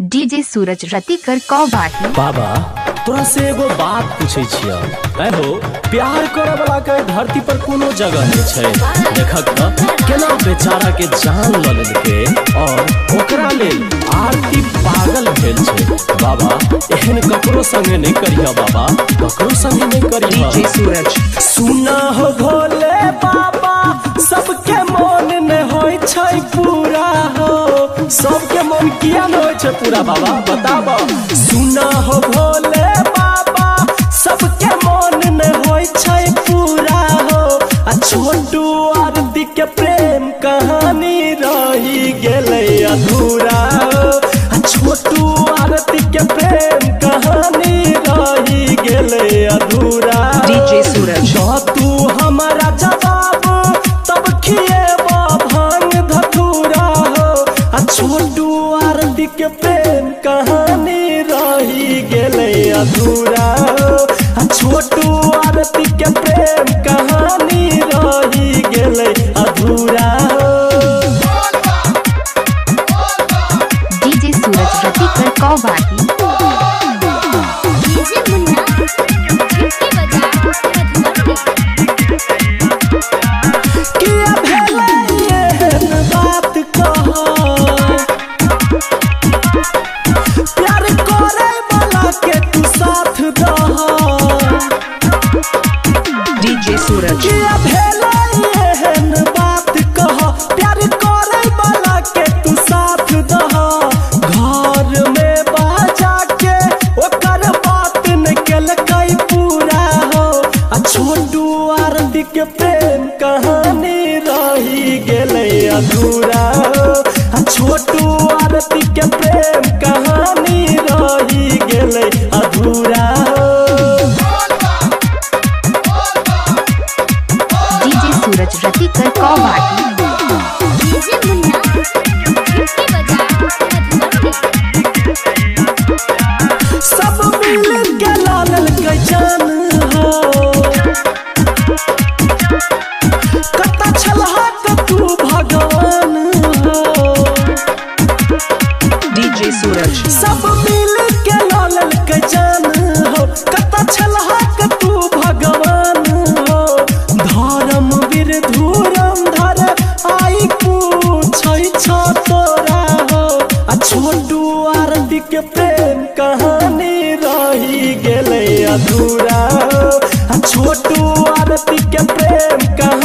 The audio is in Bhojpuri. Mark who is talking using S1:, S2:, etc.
S1: डीजे सूरज रतिकर कौबाही।
S2: बाबा तोरा से एगो बात पूछे छिया, हो प्यार करे वाला के धरती पर कोनो जगह नहीं छै। देखक त केना बेचारा के जान ल लेलके और ओकरा लेल आरती पागल भेल छै। बाबा एहन ककरो संगे नहीं करिया, बाबा ककरो संगे नहीं करिया।
S3: डीजे सूरज
S2: सुना हो भोले बाबा सबके मन में होय छै पूरा हो, सबके मन किया न होय छै पूरा बाबा बताबा। सुना हो भोले बाबा सबके मन में होय छै पूरा हो, आ छोटू आरती के प्रेम कहानी रही गेलै अधूरा हो। आ छोटू आरती के प्रेम कहानी रही गेलै अधूरा।
S3: डीजे सूरज
S2: तू हमारा जवाब तब खिएबा भांग धतूरा हो। आ छोटू आरती के प्रेम कहानी रही गेलै अधूरा हो। आ छोटू आरती के प्रेम कहानी रही गेलै अधूरा हो।
S1: डीजे सूरज रतिकर कौबाही।
S3: डीजे सूरज
S2: बात कह प्यार करे वाला के तू साथ दह। घर में बाजा के ओकर बात निकलकै पूरा हो। आ छोटू आरती के प्रेम कहानी रही गेलै अधूरा हो। आ छोटू आरती के प्रेम कहानी रही गेलै अधूरा हो।
S1: सूरज रतिकर कौबाही।
S2: सब मिल के लाल के जान हो, कता छलहा तू भगवान हो।
S3: डीजे सूरज
S2: सब मिल के लाल के जान हो, कता छलहा तू भगवान हो। धर्मवीर धुरंधर आई पूछै छ तोरा हो। आ छोटू आरती के प्रेम कहानी रही गेलै अधूरा हो। आ छोटू आरती के प्रेम कहानी